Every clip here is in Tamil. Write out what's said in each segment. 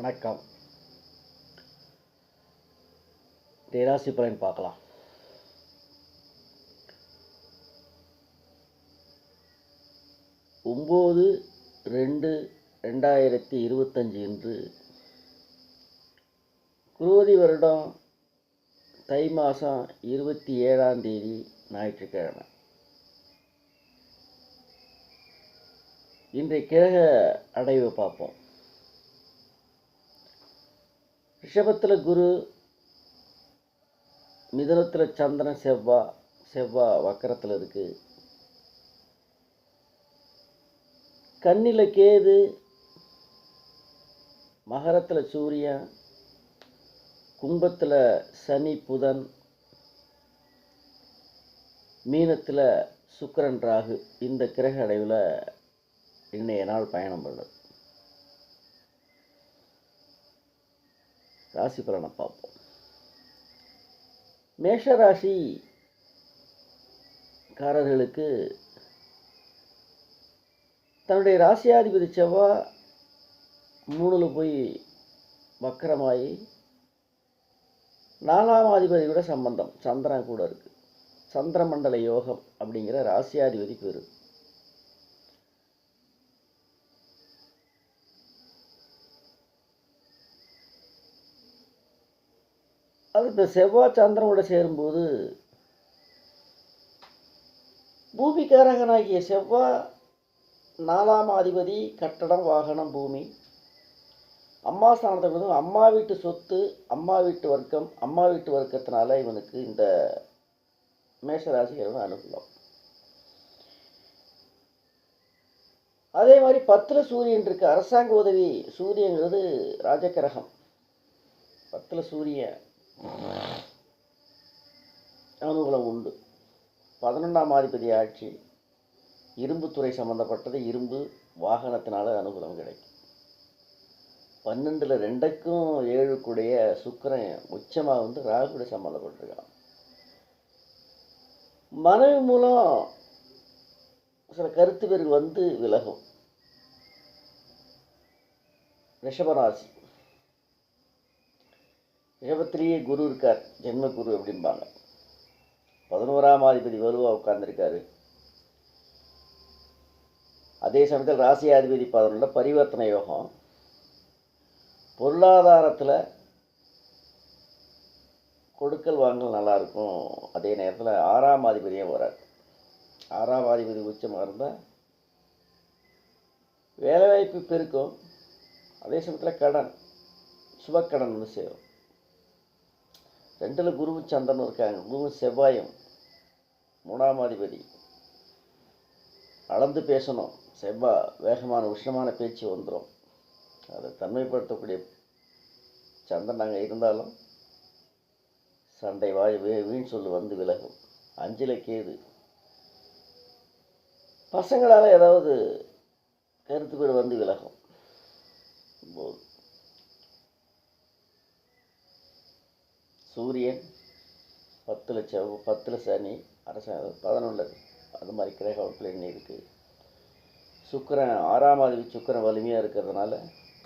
வணக்கம். ராசி பலன் பார்க்கலாம். ஒம்பது 2/2025 இன்று குரோதி வருடம் தை மாதம் 27ஆம் தேதி ஞாயிற்றுக்கிழமை. இன்றைய கிரக அடைவு பார்ப்போம். ரிஷபத்தில் குரு, மிதுனத்தில் சந்திரன், செவ்வாய் வக்கரத்தில் இருக்குது. கன்னியில் கேது, மகரத்தில் சூரியன், கும்பத்தில் சனி புதன், மீனத்தில் சுக்கிரன் ராகு. இந்த கிரக அடைவில் இன்றைய நாள் பயணம் பண்ணுது. ராசி பலனை பார்ப்போம். மேஷ ராசிக்காரர்களுக்கு தன்னுடைய ராசியாதிபதி செவ்வாய் 3ல் போய் வக்கரமாகி 4ஆம் அதிபதியோட சம்பந்தம் சந்திரன் கூட இருக்குது. சந்திரமண்டல யோகம் அப்படிங்கிற ராசியாதிபதி பேர். அது இப்போ செவ்வாய் சந்திரனோட சேரும்போது பூமிக்காரகனாகிய செவ்வாய் 4ஆம் அதிபதி, கட்டடம், வாகனம், பூமி. அம்மா ஸ்தானத்துக்கு வந்து அம்மா வீட்டு சொத்து, அம்மா வீட்டு வர்க்கம், அம்மா வீட்டு வர்க்கத்தினால இவனுக்கு இந்த மேஷராசிகள் அனுகூலம். அதே மாதிரி 10ல் சூரியன் இருக்கு. அரசாங்க உதவி. சூரியங்கிறது ராஜகிரகம். 10ல் சூரியன் அனுகூலம் உண்டு. 11ஆம் அதிபதி ஆட்சி, இரும்புத்துறை சம்பந்தப்பட்டது, இரும்பு வாகனத்தினால அனுகூலம் கிடைக்கும். 12ல் 2க்கும் 7க்குடைய சுக்கிரன் உச்சமாக வந்து ராகுட சம்பந்தப்பட்டிருக்கான். மனைவி மூலம் சில கருத்து பேர்கள் வந்து விலகும். ரிஷபராசி. ரிஷபத்திலேயே குரு இருக்கார், ஜென்ம குரு அப்படிம்பாங்க. 11ஆம் அதிபதி வலுவாக உட்கார்ந்துருக்காரு. அதே சமயத்தில் ராசியாதிபதி 11ல் பரிவர்த்தனை யோகம். பொருளாதாரத்தில் கொடுக்கல் வாங்கல் நல்லாயிருக்கும். அதே நேரத்தில் 6ஆம் அதிபதியே வராது. 6ஆம் அதிபதி உச்சமாக இருந்தால் வேலைவாய்ப்பு பெருக்கும். அதே சமயத்தில் கடன், சுபக்கடன் வந்து சேரும். 2ல் குருவும் சந்திரனும் இருக்காங்க. குருவும் செவ்வாயும் 3ஆம் அதிபதி. அளந்து பேசணும். செவ்வாய் வேகமான உஷ்ணமான பேச்சு வந்துடும். அதை தன்மைப்படுத்தக்கூடிய சந்திரன் நாங்கள் இருந்தாலும் சண்டை வீண் சொல்லு வந்து விலகும். 5ல் கேது. பசங்களால் ஏதாவது கருத்து பேர் வந்து விலகும். சூரியன் 10ல் சனி, அரசாங்கம் 11 அது மாதிரி கிரக அமைப்பில் இருக்குது. சுக்கிரன் 6ஆம் அதிபதி சுக்கிரன் வலிமையாக இருக்கிறதுனால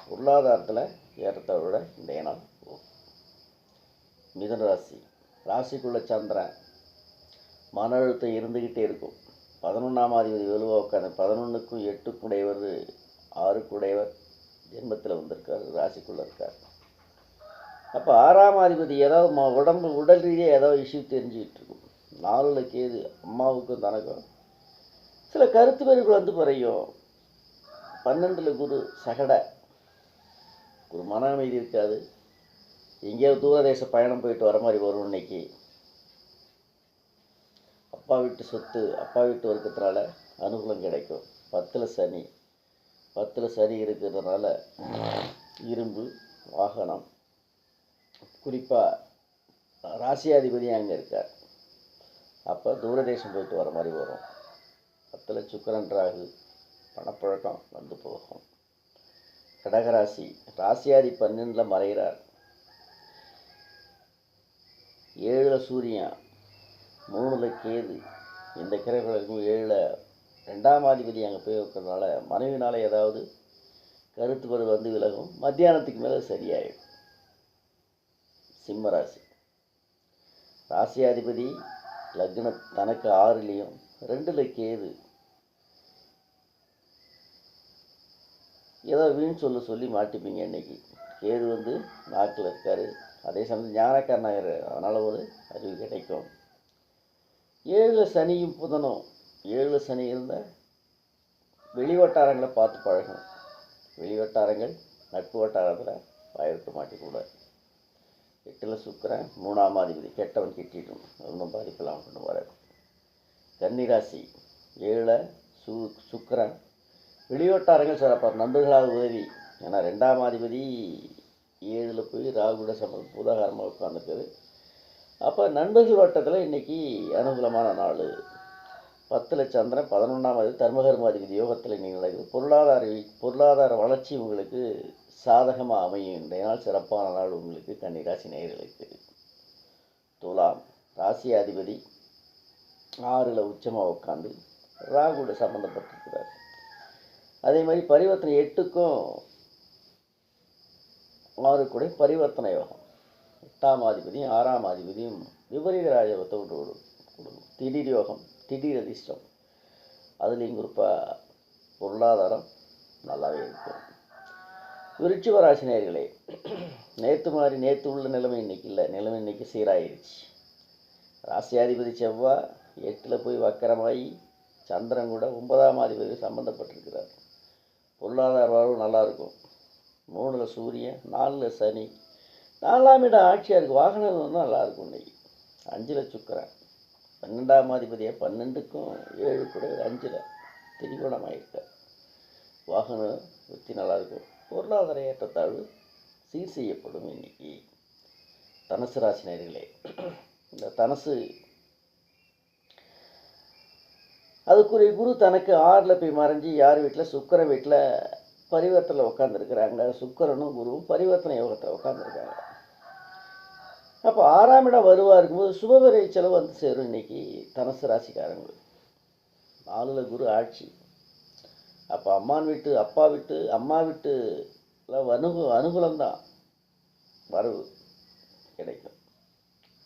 பொருளாதாரத்தில் ஏற்றத்தோட இன்றைய நாள் போகும். மிதுன ராசி. ராசிக்குள்ள சந்திரன் மன அழுத்தம் இருந்துக்கிட்டே இருக்கும். 11ஆம் அதிபதி வலுவாக உட்காந்து 11க்கும் 8க்கும் உடையவர், 6க்கு உடையவர் ஜென்மத்தில் வந்திருக்கார், ராசிக்குள்ளே இருக்கார். அப்போ 6ஆம் அதிபதி ஏதாவது உடல் ரீதியாக ஏதாவது இஷ்யூ தெரிஞ்சுக்கிட்டு இருக்கும். 4ல் கேது, அம்மாவுக்கும் தனக்கும் சில கருத்து பேர்கள் வந்து குறையும். 12ல் குரு சகடை, ஒரு மன அமைதி இருக்காது. எங்கேயாவது தூரதேச பயணம் போயிட்டு வர மாதிரி வரும். இன்னைக்கு அப்பா வீட்டு சொத்து, அப்பா வீட்டு வர்க்கத்தினால அனுகூலம் கிடைக்கும். 10ல் சனி இருக்கிறதுனால இரும்பு வாகனம், குறிப்பாக ராசியாதிபதி அங்கே இருக்கார். அப்போ தூரதேசம் போயிட்டு வர மாதிரி வரும். 10ல் சுக்கிரன் ராகு, பணப்பழக்கம் வந்து போகும். கடகராசி. ராசியாதி 12ல் மறைகிறார். 7ல் சூரியன், 3ல் கேது. இந்த கிரகங்களுக்கும் 7ல் 2ஆம் அதிபதி அங்கே போய் இருக்கிறதுனால மனைவினால் ஏதாவது கருத்து வந்து விலகும். மத்தியானத்துக்கு மேலே சரியாயிடும். சிம்ம ராசி ராசியாதிபதி லக்ன தனக்கு 6லையும் 2ல் கேது. ஏதோ வீண் சொல்லி மாட்டிப்பீங்க. இன்னைக்கு கேது வந்து நாக்கில் இருக்கார். அதே சமயம் ஞானக்காரனாக, அதனால் ஒரு அறிவு கிடைக்கும். 7ல் சனியும் புதனும். 7ல் சனி இருந்தால் வெளிவட்டாரங்களை பார்த்து பழகணும். வெளிவட்டாரங்கள் நட்பு வட்டாரத்தில் வாய்விட்டு மாட்டிக்கூடாது. 8ல் சுக்கிரன் 3ஆம் அதிபதி, கெட்டவன் கிட்டிடும், ஒன்றும் பாதிப்பெல்லாம் கொண்டு வராது. கன்னிராசி 7ல் சுக்கிரன். வெளிவட்டாரங்கள் சிறப்பாக, நண்பர்களாக உதவி. ஏன்னா 2ஆம் அதிபதி 7ல் போய் ராகுட பூதாகாரமாக உட்காந்துருக்குது. அப்போ நண்பர்கள் வட்டத்தில் இன்றைக்கி அனுகூலமான நாள். 10ல் சந்திரன் 11ஆம் அதிபதி தர்மகர்ம அதிபதி யோகத்தில் இன்றைக்கி நடக்குது. பொருளாதார வளர்ச்சி உங்களுக்கு சாதகமாக அமையும். இன்றைய நாள் சிறப்பான நாள் உங்களுக்கு கன்னிராசி நேயர்களுக்கு. துலாம் ராசி அதிபதி 6ல் உச்சமாக உட்காந்து ராகுட சம்மந்தப்பட்டிருக்கிறார். அதே மாதிரி பரிவர்த்தனை 8க்கும் 6 கூட பரிவர்த்தனை யோகம். 8ஆம் அதிபதியும் 6ஆம் அதிபதியும் விபரீத ராஜயோகத்தை கொடுக்கும். திடீர் யோகம், திடீர் அதிர்ஷ்டம். அதுலேயும் குறிப்பாக பொருளாதாரம் நல்லாவே இருக்கும். விருச்சிக ராசி நேயர்களே, நேற்று உள்ள நிலைமை இன்றைக்கி இல்லை. நிலைமை இன்றைக்கி சீராயிருச்சு. ராசியாதிபதி செவ்வாய் 8ல் போய் வக்கரமாகி சந்திரன் கூட 9ஆம் அதிபதி சம்மந்தப்பட்டிருக்கிறார். பொருளாதார வாழ்வு நல்லாயிருக்கும். 3ல் சூரியன், 4ல் சனி, 4ஆம் இடம் ஆட்சியாக இருக்குது. வாகனம் வந்து நல்லாயிருக்கும். இன்றைக்கி 5ல் சுக்கிரன் 12ஆம் அதிபதியாக 12க்கும் 7 கூட 5ல் திரிகோணமாயிருக்கார். வாகனம் விற்று நல்லாயிருக்கும். பொருளாதார ஏற்றத்தாழ்வு சீர் செய்யப்படும். இன்னைக்கு தனுசு ராசி நேயர்களே, இந்த தனுசு அதுக்குரிய குரு தனக்கு 6ல் போய் மறைஞ்சி யார் வீட்டில்? சுக்கிரன் வீட்டில் பரிவர்த்தனை உட்காந்துருக்குறாங்க. சுக்கிரனும் குருவும் பரிவர்த்தனை யோகத்தில் உட்காந்துருக்காங்க. அப்போ 6ஆம் இடம் வருவாக இருக்கும்போது சுபவிரை செலவு வந்து சேரும். இன்னைக்கு தனுசு ராசிக்காரங்களுக்கு 4ல் குரு ஆட்சி. அப்போ அம்மா வீட்டு அனுகூலம்தான் வரவு கிடைக்கும்.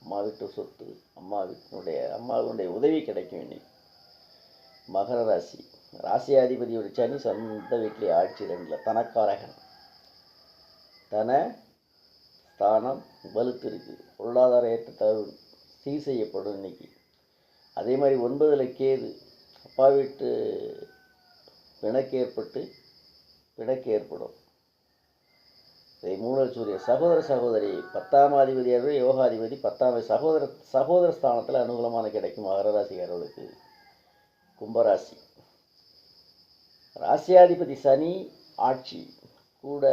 அம்மா வீட்டு சொத்து, அம்மாவுடைய உதவி கிடைக்கும். இன்னைக்கு மகர ராசி ராசியாதிபதியோட சனி சொந்த வீட்டிலே ஆட்சி 2ல் தனக்காரகன். தன ஸ்தானம் வலுத்து இருக்குது. பொருளாதார ஏற்றத்தாழ்வு சீர் செய்யப்படும் இன்னைக்கு. அதே மாதிரி 9ல் கேது. அப்பா வீட்டு பிணக்கு ஏற்படும். இதை 3ல் சூரியன். சகோதரி 10ஆம் அதிபதியாக யோகாதிபதி 10ஆம் சகோதர ஸ்தானத்தில் அனுகூலமான கிடைக்கும் மகர ராசிக்காரர்களுக்கு. கும்பராசி ராசியாதிபதி சனி ஆட்சி கூட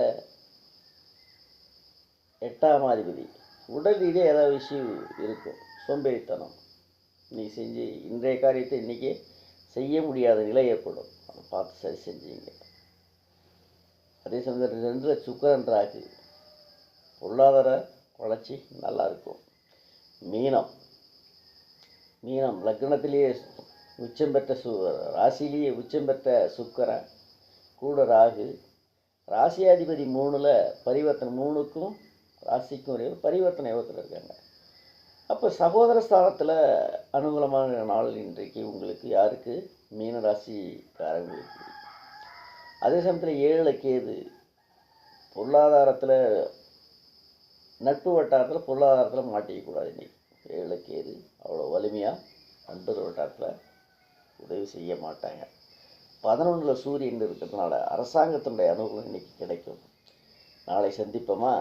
8ஆம் அதிபதி. உடல் ரீதியாக ஏதாவது விஷயம் இருக்கும். சோம்பேறித்தனம். நீ செஞ்சு இன்றைய காரியத்தை இன்றைக்கே செய்ய முடியாத நிலை ஏற்படும். அதை பார்த்து சரி செஞ்சீங்க. அதே சமயம் 2ல் சுக்கிரன் ராகு. பொருளாதார வளர்ச்சி நல்லாயிருக்கும். மீனம் லக்னத்திலேயே உச்சம் பெற்ற ராசியிலேயே உச்சம் பெற்ற சுக்கிரன் கூட ராகு. ராசியாதிபதி 3ல் பரிவர்த்தனை, 3க்கும் ராசிக்கும் ஒரே பரிவர்த்தனை யோகத்தில் இருக்காங்க. அப்போ சகோதர ஸ்தானத்தில் அனுகூலமான நாள் இன்றைக்கு உங்களுக்கு. யாருக்கு? மீன ராசிக்காரங்களுக்கு. அதே சமயத்தில் 7ல் கேது. பொருளாதாரத்தில் நட்பு வட்டாரத்தில் பொருளாதாரத்தில் மாட்டிக்கக்கூடாது. இன்றைக்கி 7ல் கேது அவ்வளோ வலிமையாக நண்பர் வட்டாரத்தில் உதவி செய்ய மாட்டாங்க. 11ல் சூரியன் இருக்கிறதுனால அரசாங்கத்தினுடைய அனுகூலம் இன்றைக்கி கிடைக்கும். நாளை சந்திப்போமா?